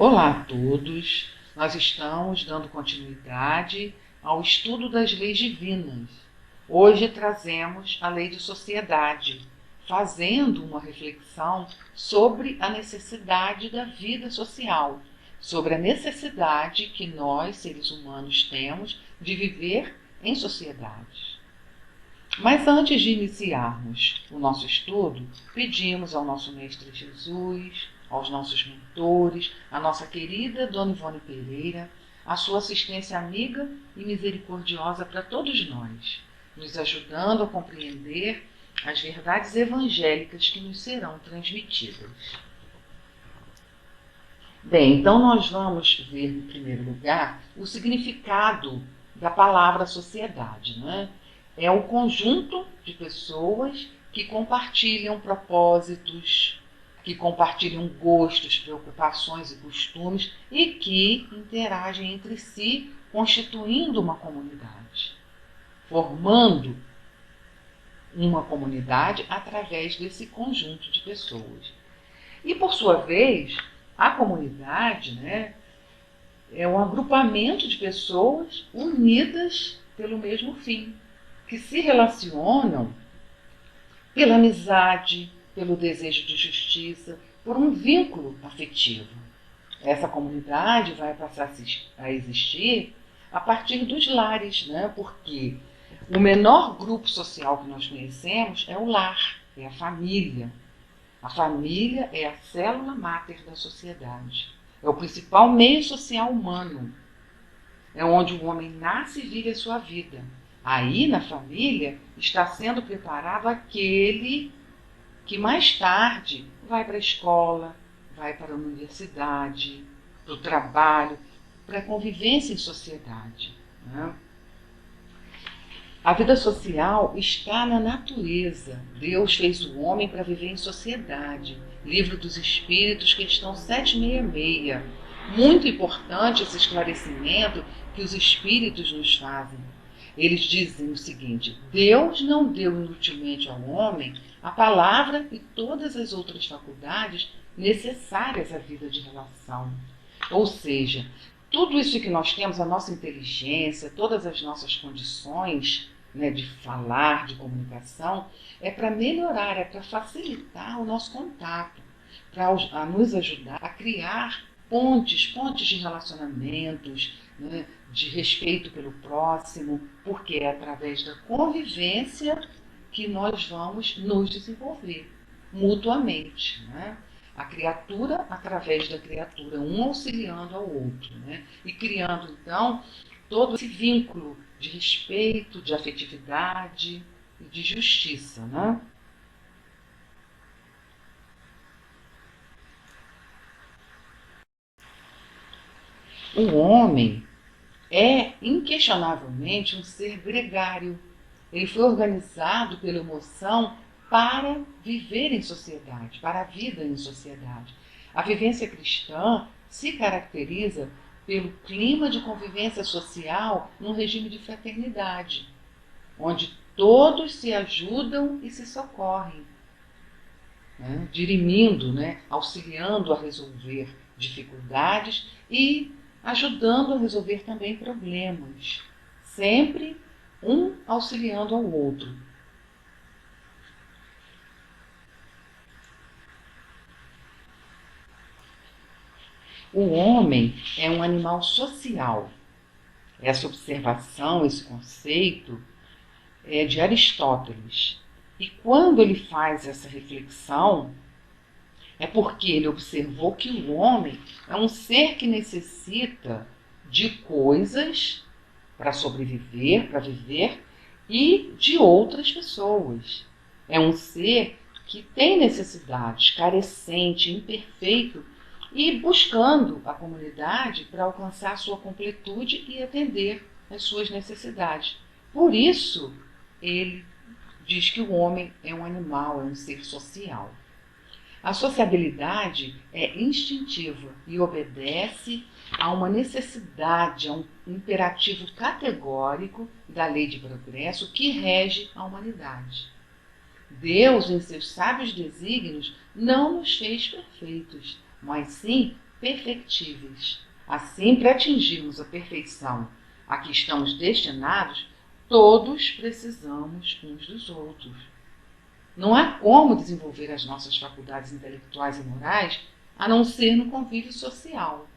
Olá a todos, nós estamos dando continuidade ao estudo das leis divinas. Hoje trazemos a lei de sociedade, fazendo uma reflexão sobre a necessidade da vida social, sobre a necessidade que nós, seres humanos, temos de viver em sociedade. Mas antes de iniciarmos o nosso estudo, pedimos ao nosso Mestre Jesus, aos nossos mentores, à nossa querida Dona Ivone Pereira, a sua assistência amiga e misericordiosa para todos nós, nos ajudando a compreender as verdades evangélicas que nos serão transmitidas. Bem, então nós vamos ver, em primeiro lugar, o significado da palavra sociedade, não é? É o conjunto de pessoas que compartilham propósitos, que compartilham gostos, preocupações e costumes e que interagem entre si, constituindo uma comunidade, formando uma comunidade através desse conjunto de pessoas. E, por sua vez, a comunidade, né, é um agrupamento de pessoas unidas pelo mesmo fim, que se relacionam pela amizade, pelo desejo de justiça, por um vínculo afetivo. Essa comunidade vai passar a existir a partir dos lares, né? Porque o menor grupo social que nós conhecemos é o lar, é a família. A família é a célula máter da sociedade. É o principal meio social humano. É onde o homem nasce e vive a sua vida. Aí, na família, está sendo preparado aquele que mais tarde vai para a escola, vai para a universidade, para o trabalho, para a convivência em sociedade, né? A vida social está na natureza. Deus fez o homem para viver em sociedade. Livro dos Espíritos, questão 766. Muito importante esse esclarecimento que os Espíritos nos fazem. Eles dizem o seguinte: Deus não deu inutilmente ao homem a palavra e todas as outras faculdades necessárias à vida de relação. Ou seja, tudo isso que nós temos, a nossa inteligência, todas as nossas condições, né, de falar, de comunicação, é para melhorar, é para facilitar o nosso contato, para nos ajudar a criar pontes de relacionamentos, né, de respeito pelo próximo, porque é através da convivência que nós vamos nos desenvolver mutuamente, né? A criatura através da criatura, um auxiliando ao outro, né? E criando, então, todo esse vínculo de respeito, de afetividade e de justiça, né? O homem é inquestionavelmente um ser gregário. Ele foi organizado pela emoção para viver em sociedade, para a vida em sociedade. A vivência cristã se caracteriza pelo clima de convivência social num regime de fraternidade, onde todos se ajudam e se socorrem, né? Dirimindo, né? Auxiliando a resolver dificuldades e ajudando a resolver também problemas, sempre um auxiliando ao outro. O homem é um animal social. Essa observação, esse conceito é de Aristóteles. E quando ele faz essa reflexão, é porque ele observou que o homem é um ser que necessita de coisas para sobreviver, para viver, e de outras pessoas. É um ser que tem necessidades, carecente, imperfeito, e buscando a comunidade para alcançar a sua completude e atender às suas necessidades. Por isso, ele diz que o homem é um animal, é um ser social. A sociabilidade é instintiva e obedece a uma necessidade, a um imperativo categórico da lei de progresso que rege a humanidade. Deus, em seus sábios desígnios, não nos fez perfeitos, mas sim perfectíveis. Assim, para atingirmos a perfeição a que estamos destinados, todos precisamos uns dos outros. Não há como desenvolver as nossas faculdades intelectuais e morais a não ser no convívio social.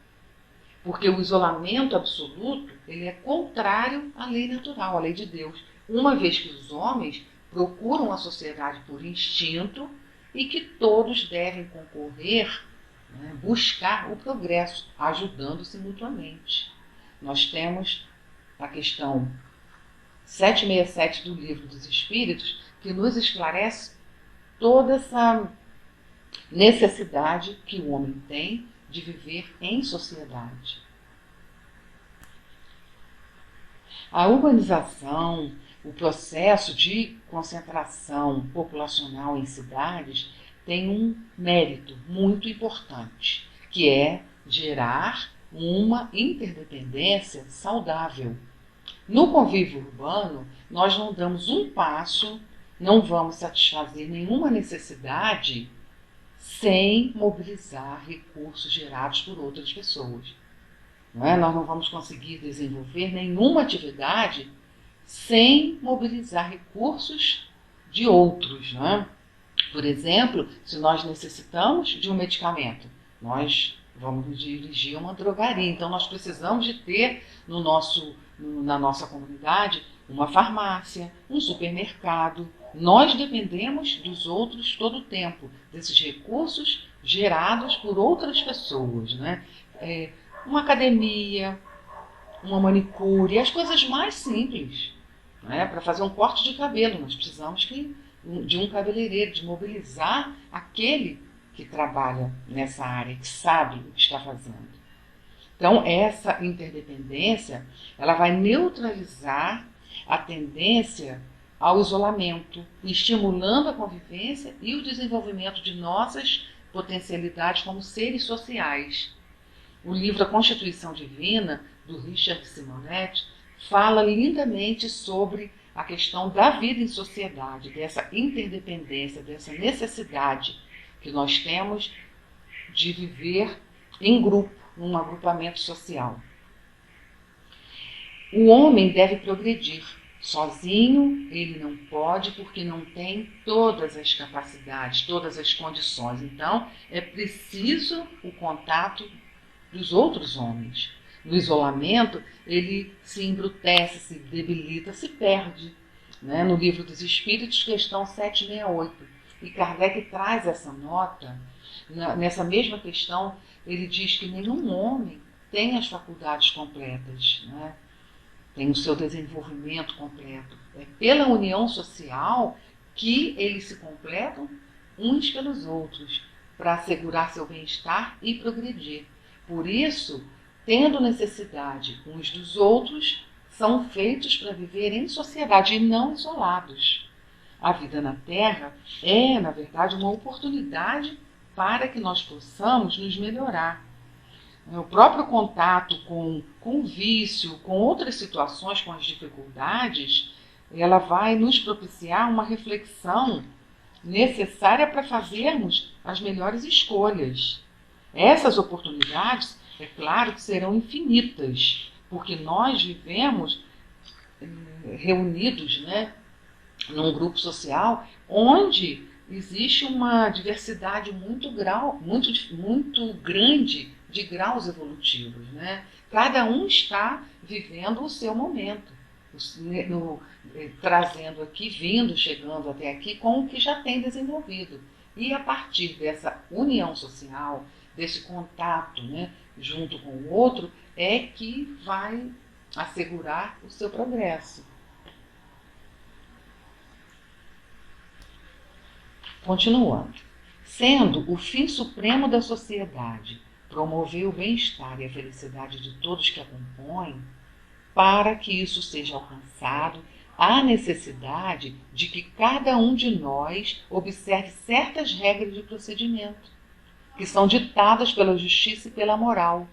Porque o isolamento absoluto ele é contrário à lei natural, à lei de Deus, uma vez que os homens procuram a sociedade por instinto e que todos devem concorrer, né, buscar o progresso, ajudando-se mutuamente. Nós temos a questão 767 do Livro dos Espíritos, que nos esclarece toda essa necessidade que o homem tem de viver em sociedade. A urbanização, o processo de concentração populacional em cidades tem um mérito muito importante, que é gerar uma interdependência saudável. No convívio urbano, nós não damos um passo, não vamos satisfazer nenhuma necessidade sem mobilizar recursos gerados por outras pessoas. Não é? Nós não vamos conseguir desenvolver nenhuma atividade sem mobilizar recursos de outros. Não é? Por exemplo, se nós necessitamos de um medicamento, nós vamos nos dirigir a uma drogaria. Então, nós precisamos de ter na nossa comunidade uma farmácia, um supermercado. Nós dependemos dos outros todo o tempo, desses recursos gerados por outras pessoas. Né? Uma academia, uma manicure, as coisas mais simples. Né? Para fazer um corte de cabelo, nós precisamos de um cabeleireiro, de mobilizar aquele que trabalha nessa área, que sabe o que está fazendo. Então, essa interdependência ela vai neutralizar a tendência ao isolamento, estimulando a convivência e o desenvolvimento de nossas potencialidades como seres sociais. O livro A Constituição Divina, do Richard Simonetti, fala lindamente sobre a questão da vida em sociedade, dessa interdependência, dessa necessidade que nós temos de viver em grupo, num agrupamento social. O homem deve progredir. Sozinho ele não pode porque não tem todas as capacidades, todas as condições. Então, é preciso o contato dos outros homens. No isolamento, ele se embrutece, se debilita, se perde. Né? No Livro dos Espíritos, questão 768. E Kardec traz essa nota. Nessa mesma questão, ele diz que nenhum homem tem as faculdades completas, né? Tem o seu desenvolvimento completo. É pela união social que eles se completam uns pelos outros, para assegurar seu bem-estar e progredir. Por isso, tendo necessidade uns dos outros, são feitos para viver em sociedade e não isolados. A vida na Terra é, na verdade, uma oportunidade para que nós possamos nos melhorar. O próprio contato com o vício, com outras situações, com as dificuldades, ela vai nos propiciar uma reflexão necessária para fazermos as melhores escolhas. Essas oportunidades, é claro que serão infinitas, porque nós vivemos reunidos, né, num grupo social onde existe uma diversidade muito grande de graus evolutivos. Né? Cada um está vivendo o seu momento, trazendo aqui, chegando até aqui com o que já tem desenvolvido. E a partir dessa união social, desse contato, né, junto com o outro, é que vai assegurar o seu progresso. Continuando. Sendo o fim supremo da sociedade promover o bem-estar e a felicidade de todos que a compõem, para que isso seja alcançado, há necessidade de que cada um de nós observe certas regras de procedimento, que são ditadas pela justiça e pela moral.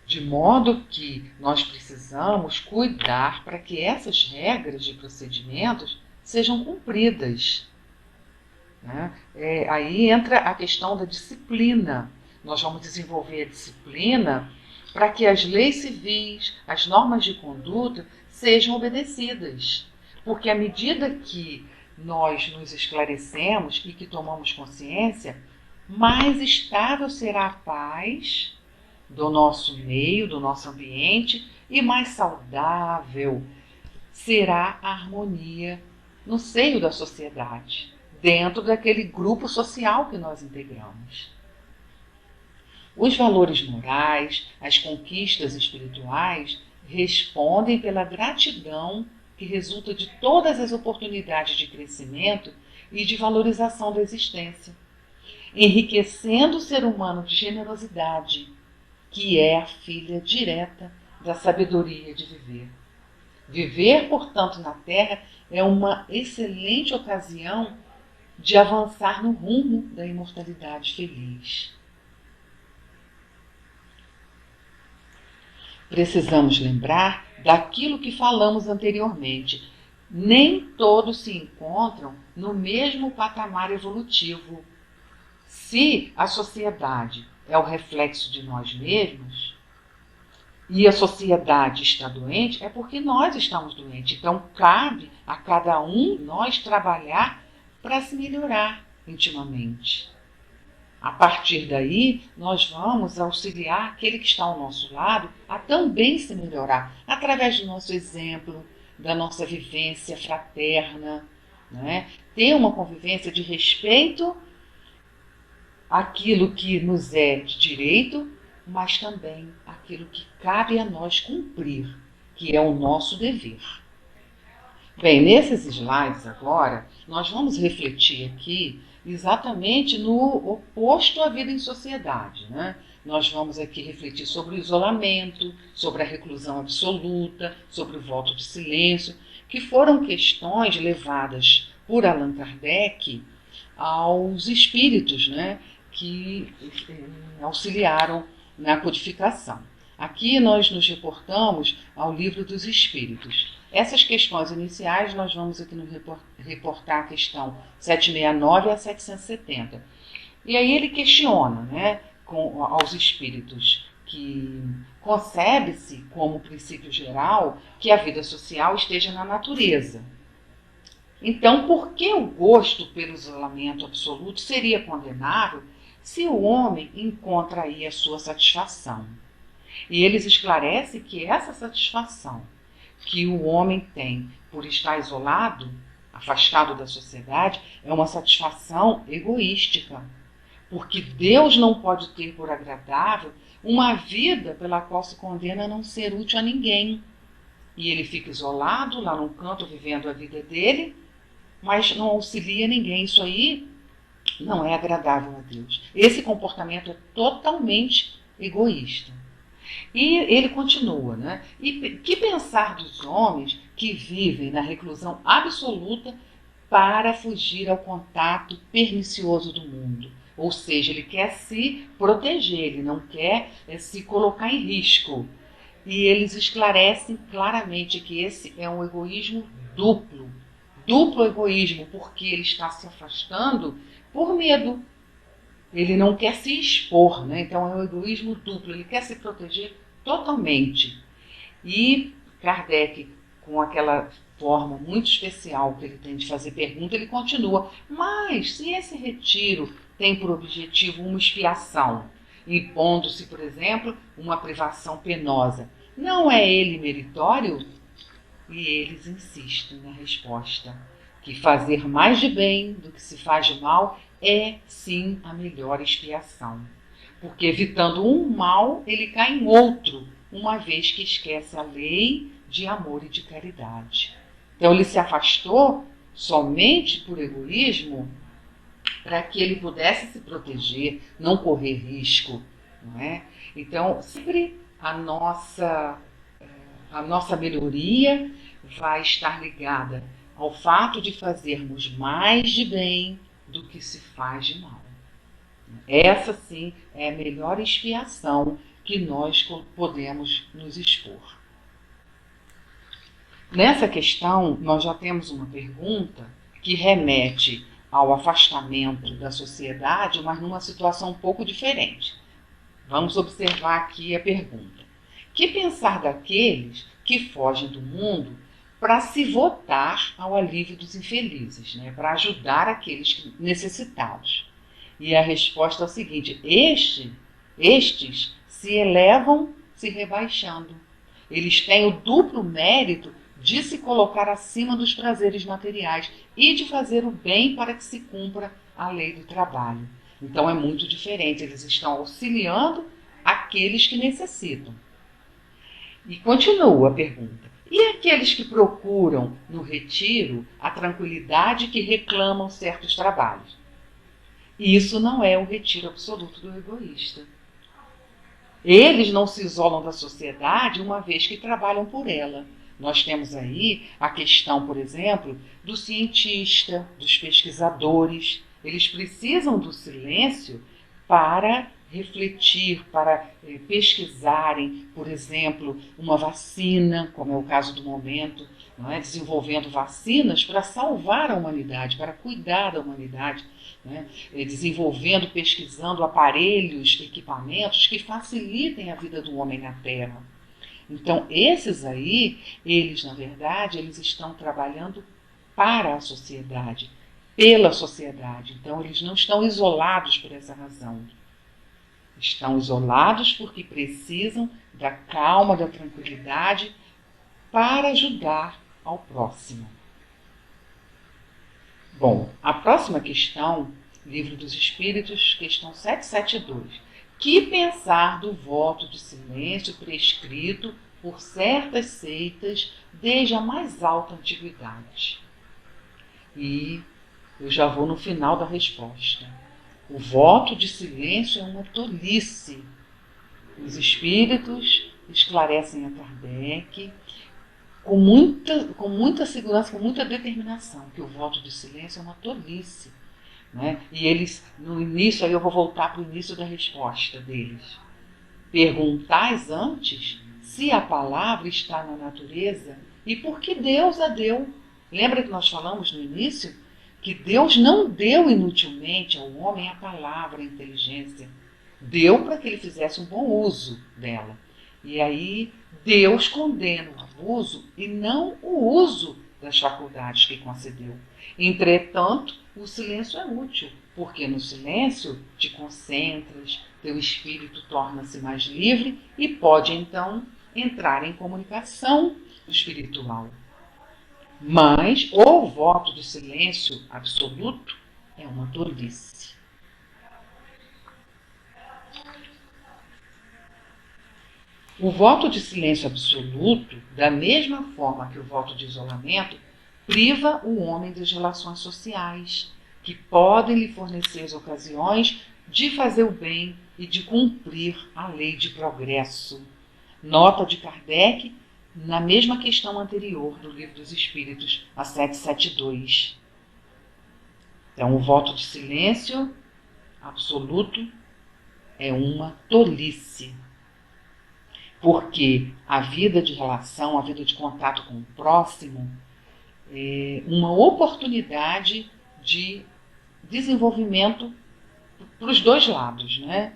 De modo que nós precisamos cuidar para que essas regras de procedimentos sejam cumpridas. né? Aí entra a questão da disciplina. Nós vamos desenvolver a disciplina para que as leis civis, as normas de conduta sejam obedecidas. Porque à medida que nós nos esclarecemos e que tomamos consciência, mais estável será a paz do nosso meio, do nosso ambiente, e mais saudável será a harmonia no seio da sociedade, dentro daquele grupo social que nós integramos. Os valores morais, as conquistas espirituais respondem pela gratidão que resulta de todas as oportunidades de crescimento e de valorização da existência, enriquecendo o ser humano de generosidade, que é a filha direta da sabedoria de viver. Viver, portanto, na Terra é uma excelente ocasião de avançar no rumo da imortalidade feliz. Precisamos lembrar daquilo que falamos anteriormente. Nem todos se encontram no mesmo patamar evolutivo. Se a sociedade é o reflexo de nós mesmos, e a sociedade está doente, é porque nós estamos doentes. Então, cabe a cada um de nós trabalhar para se melhorar intimamente. A partir daí, nós vamos auxiliar aquele que está ao nosso lado a também se melhorar, através do nosso exemplo, da nossa vivência fraterna, né? Ter uma convivência de respeito àquilo que nos é de direito, mas também aquilo que cabe a nós cumprir, que é o nosso dever. Bem, nesses slides agora, nós vamos refletir aqui exatamente no oposto à vida em sociedade, né? Nós vamos aqui refletir sobre o isolamento, sobre a reclusão absoluta, sobre o voto de silêncio, que foram questões levadas por Allan Kardec aos espíritos, né, que auxiliaram na codificação. Aqui nós nos reportamos ao Livro dos Espíritos. Essas questões iniciais nós vamos aqui nos reportar a questão 769 a 770. E aí ele questiona, né, aos espíritos que concebe-se como princípio geral que a vida social esteja na natureza. Então, por que o gosto pelo isolamento absoluto seria condenável se o homem encontra aí a sua satisfação? E eles esclarecem que essa satisfação que o homem tem por estar isolado, afastado da sociedade, é uma satisfação egoística, porque Deus não pode ter por agradável uma vida pela qual se condena a não ser útil a ninguém. E ele fica isolado lá num canto vivendo a vida dele, mas não auxilia ninguém. Isso aí não é agradável a Deus. Esse comportamento é totalmente egoísta. E ele continua, né? E que pensar dos homens que vivem na reclusão absoluta para fugir ao contato pernicioso do mundo? Ou seja, ele quer se proteger, ele não quer se colocar em risco. E eles esclarecem claramente que esse é um egoísmo duplo. Duplo egoísmo, porque ele está se afastando por medo. Ele não quer se expor, né? Então é um egoísmo duplo, ele quer se proteger totalmente. E Kardec, com aquela forma muito especial que ele tem de fazer pergunta, ele continua: mas se esse retiro tem por objetivo uma expiação, impondo-se, por exemplo, uma privação penosa, não é ele meritório? E eles insistem na resposta, que fazer mais de bem do que se faz de mal é, sim, a melhor expiação. Porque evitando um mal, ele cai em outro, uma vez que esquece a lei de amor e de caridade. Então ele se afastou somente por egoísmo para que ele pudesse se proteger, não correr risco, não é? Então, sempre a nossa melhoria vai estar ligada ao fato de fazermos mais de bem do que se faz de mal. Essa, sim, é a melhor expiação que nós podemos nos expor. Nessa questão, nós já temos uma pergunta que remete ao afastamento da sociedade, mas numa situação um pouco diferente. Vamos observar aqui a pergunta. Que pensar daqueles que fogem do mundo para se votar ao alívio dos infelizes, né? Para ajudar aqueles necessitados? E a resposta é o seguinte: estes se elevam se rebaixando. Eles têm o duplo mérito de se colocar acima dos prazeres materiais e de fazer o bem para que se cumpra a lei do trabalho. Então é muito diferente, eles estão auxiliando aqueles que necessitam. E continua a pergunta: e aqueles que procuram no retiro a tranquilidade que reclamam certos trabalhos? Isso não é o retiro absoluto do egoísta. Eles não se isolam da sociedade uma vez que trabalham por ela. Nós temos aí a questão, por exemplo, do cientista, dos pesquisadores. Eles precisam do silêncio para refletir, para pesquisarem, por exemplo, uma vacina, como é o caso do momento, não é? Desenvolvendo vacinas para salvar a humanidade, para cuidar da humanidade, né? Desenvolvendo, pesquisando aparelhos, equipamentos que facilitem a vida do homem na Terra. Então, esses aí, eles, na verdade, eles estão trabalhando para a sociedade, pela sociedade. Então, eles não estão isolados por essa razão. Estão isolados porque precisam da calma, da tranquilidade para ajudar ao próximo. Bom, a próxima questão, Livro dos Espíritos, questão 772. Que pensar do voto de silêncio prescrito por certas seitas desde a mais alta antiguidade? E eu já vou no final da resposta. O voto de silêncio é uma tolice. Os espíritos esclarecem a Kardec com muita segurança, com muita determinação, que o voto de silêncio é uma tolice. Né? E eles, no início, aí eu vou voltar para o início da resposta deles. Perguntais antes se a palavra está na natureza e por que Deus a deu. Lembra que nós falamos no início que Deus não deu inutilmente ao homem a palavra, a inteligência. Deu para que ele fizesse um bom uso dela. E aí Deus condena o abuso e não o uso das faculdades que concedeu. Entretanto, o silêncio é útil, porque no silêncio te concentras, teu espírito torna-se mais livre e pode então entrar em comunicação espiritual. Mas o voto de silêncio absoluto é uma tolice. O voto de silêncio absoluto, da mesma forma que o voto de isolamento, priva o homem das relações sociais, que podem lhe fornecer as ocasiões de fazer o bem e de cumprir a lei de progresso. Nota de Kardec na mesma questão anterior do Livro dos Espíritos, a 772. Então, o voto de silêncio absoluto é uma tolice. Porque a vida de relação, a vida de contato com o próximo, é uma oportunidade de desenvolvimento para os dois lados, né?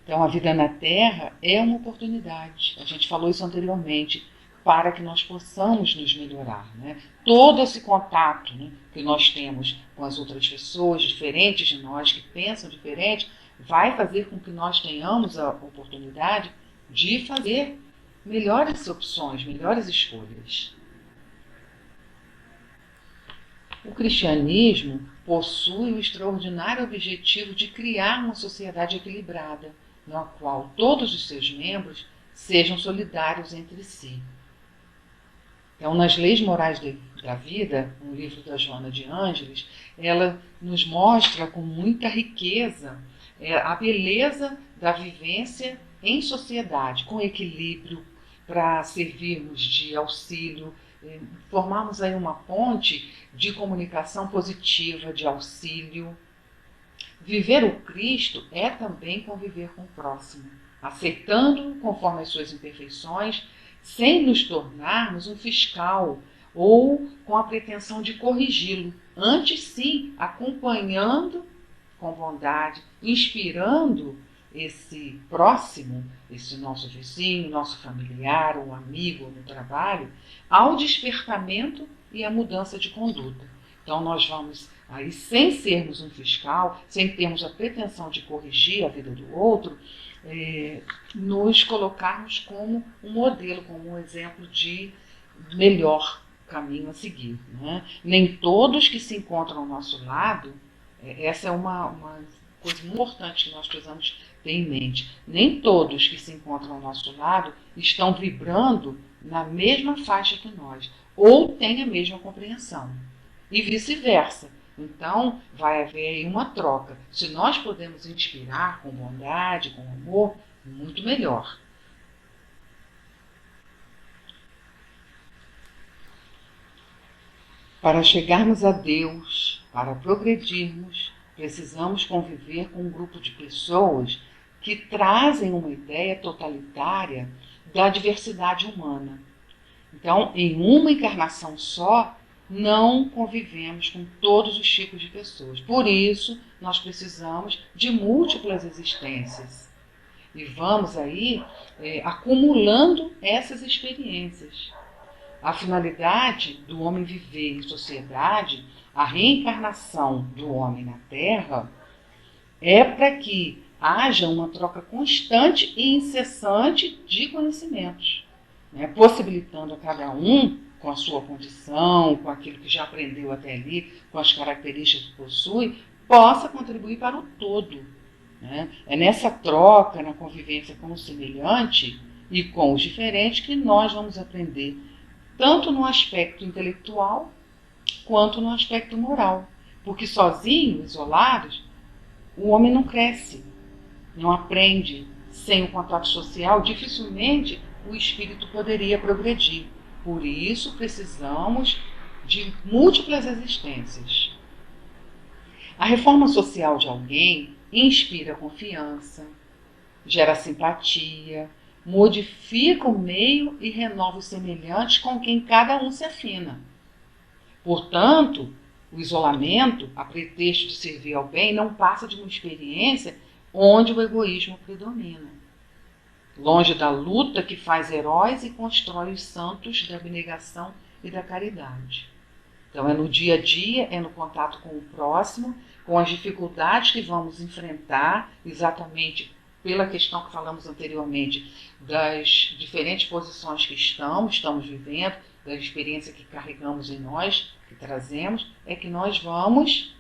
Então, a vida na Terra é uma oportunidade. A gente falou isso anteriormente, para que nós possamos nos melhorar, né? Todo esse contato, né, que nós temos com as outras pessoas diferentes de nós, que pensam diferente, vai fazer com que nós tenhamos a oportunidade de fazer melhores opções, melhores escolhas. O cristianismo possui o extraordinário objetivo de criar uma sociedade equilibrada, na qual todos os seus membros sejam solidários entre si. Então, nas Leis Morais da Vida, no livro da Joana de Ângeles, ela nos mostra com muita riqueza a beleza da vivência em sociedade, com equilíbrio, para servirmos de auxílio, formarmos aí uma ponte de comunicação positiva, de auxílio. Viver o Cristo é também conviver com o próximo, aceitando-o conforme as suas imperfeições, sem nos tornarmos um fiscal ou com a pretensão de corrigi-lo. Antes, sim, acompanhando com bondade, inspirando esse próximo, esse nosso vizinho, nosso familiar, ou amigo no trabalho, ao despertamento e à mudança de conduta. Então nós vamos aí, sem sermos um fiscal, sem termos a pretensão de corrigir a vida do outro, nos colocarmos como um modelo, como um exemplo de melhor caminho a seguir. Né? Nem todos que se encontram ao nosso lado, essa é uma coisa importante que nós precisamos ter em mente. Nem todos que se encontram ao nosso lado estão vibrando na mesma faixa que nós, ou têm a mesma compreensão. E vice-versa. Então, vai haver aí uma troca. Se nós podemos inspirar com bondade, com amor, muito melhor. Para chegarmos a Deus, para progredirmos, precisamos conviver com um grupo de pessoas que trazem uma ideia totalitária da diversidade humana. Então, em uma encarnação só, não convivemos com todos os tipos de pessoas. Por isso, nós precisamos de múltiplas existências. E vamos aí acumulando essas experiências. A finalidade do homem viver em sociedade, a reencarnação do homem na Terra, é para que haja uma troca constante e incessante de conhecimentos, né? Possibilitando a cada um, com a sua condição, com aquilo que já aprendeu até ali, com as características que possui, possa contribuir para o todo. Né? É nessa troca, na convivência com o semelhante e com os diferentes, que nós vamos aprender, tanto no aspecto intelectual quanto no aspecto moral. Porque sozinho, isolados, o homem não cresce, não aprende. Sem o contato social, dificilmente o espírito poderia progredir. Por isso, precisamos de múltiplas existências. A reforma social de alguém inspira confiança, gera simpatia, modifica o meio e renova os semelhantes com quem cada um se afina. Portanto, o isolamento, a pretexto de servir ao bem, não passa de uma experiência onde o egoísmo predomina. Longe da luta que faz heróis e constrói os santos da abnegação e da caridade. Então é no dia a dia, é no contato com o próximo, com as dificuldades que vamos enfrentar, exatamente pela questão que falamos anteriormente, das diferentes posições que estamos vivendo, da experiência que carregamos em nós, que trazemos, é que nós vamos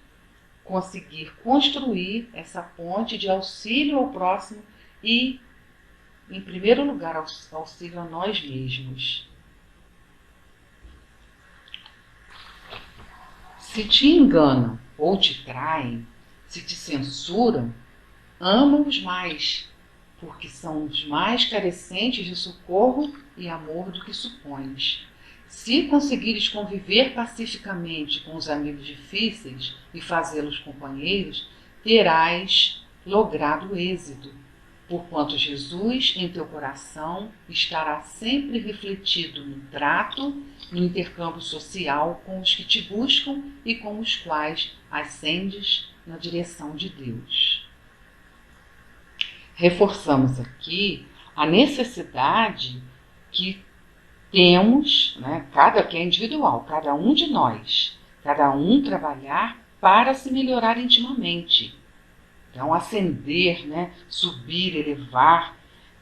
conseguir construir essa ponte de auxílio ao próximo e, em primeiro lugar, auxílio a nós mesmos. Se te enganam ou te traem, se te censuram, ama-os mais, porque são os mais carecentes de socorro e amor do que supões. Se conseguires conviver pacificamente com os amigos difíceis e fazê-los companheiros, terás logrado êxito, porquanto Jesus em teu coração estará sempre refletido no trato, no intercâmbio social com os que te buscam e com os quais ascendes na direção de Deus. Reforçamos aqui a necessidade que temos, né, que é individual, cada um de nós, cada um trabalhar para se melhorar intimamente. Então, ascender, né, subir, elevar,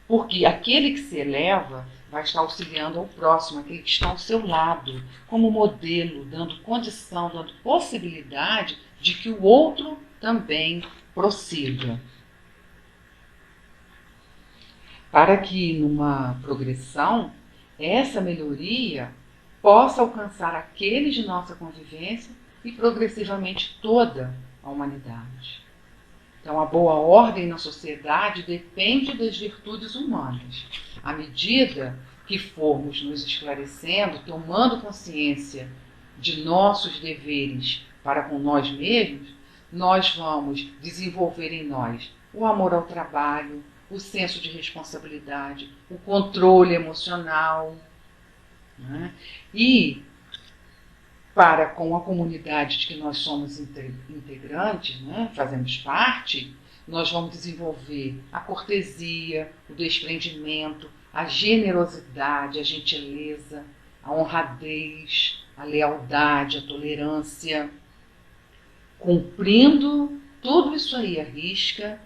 porque aquele que se eleva vai estar auxiliando ao próximo, aquele que está ao seu lado, como modelo, dando condição, dando possibilidade de que o outro também prossiga. Para que numa progressão, essa melhoria possa alcançar aqueles de nossa convivência e progressivamente toda a humanidade. Então, a boa ordem na sociedade depende das virtudes humanas. À medida que formos nos esclarecendo, tomando consciência de nossos deveres para com nós mesmos, nós vamos desenvolver em nós o amor ao trabalho, o senso de responsabilidade, o controle emocional, né? E para com a comunidade de que nós somos integrantes, né, fazemos parte, nós vamos desenvolver a cortesia, o desprendimento, a generosidade, a gentileza, a honradez, a lealdade, a tolerância, cumprindo tudo isso aí à risca.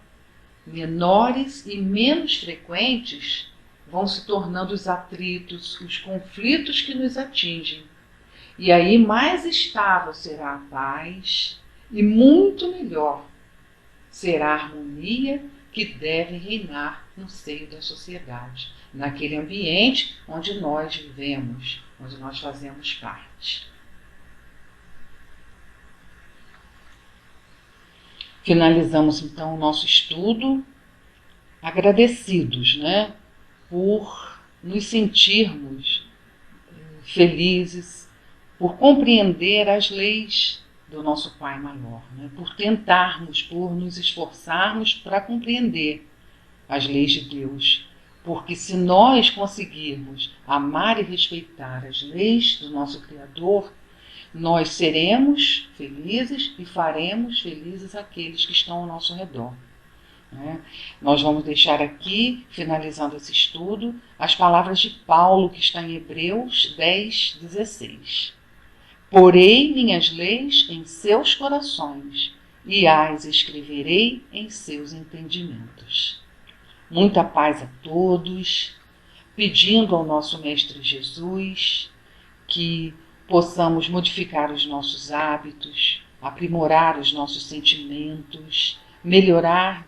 Menores e menos frequentes vão se tornando os atritos, os conflitos que nos atingem. E aí mais estável será a paz e muito melhor será a harmonia que deve reinar no seio da sociedade, naquele ambiente onde nós vivemos, onde nós fazemos parte. Finalizamos então o nosso estudo agradecidos, né, por nos sentirmos felizes, por compreender as leis do nosso Pai Maior, né, por nos esforçarmos para compreender as leis de Deus. Porque se nós conseguirmos amar e respeitar as leis do nosso Criador, nós seremos felizes e faremos felizes aqueles que estão ao nosso redor. Nós vamos deixar aqui, finalizando esse estudo, as palavras de Paulo, que está em Hebreus 10, 16. Porei minhas leis em seus corações e as escreverei em seus entendimentos. Muita paz a todos, pedindo ao nosso Mestre Jesus que possamos modificar os nossos hábitos, aprimorar os nossos sentimentos, melhorar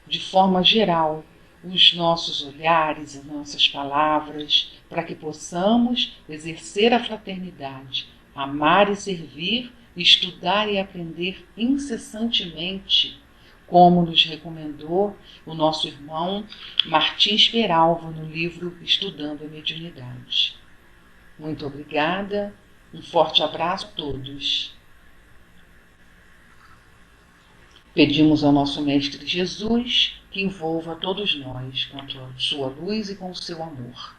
de forma geral os nossos olhares, as nossas palavras, para que possamos exercer a fraternidade, amar e servir, estudar e aprender incessantemente, como nos recomendou o nosso irmão Martins Peralva no livro Estudando a Mediunidade. Muito obrigada, um forte abraço a todos. Pedimos ao nosso Mestre Jesus que envolva todos nós com a sua luz e com o seu amor.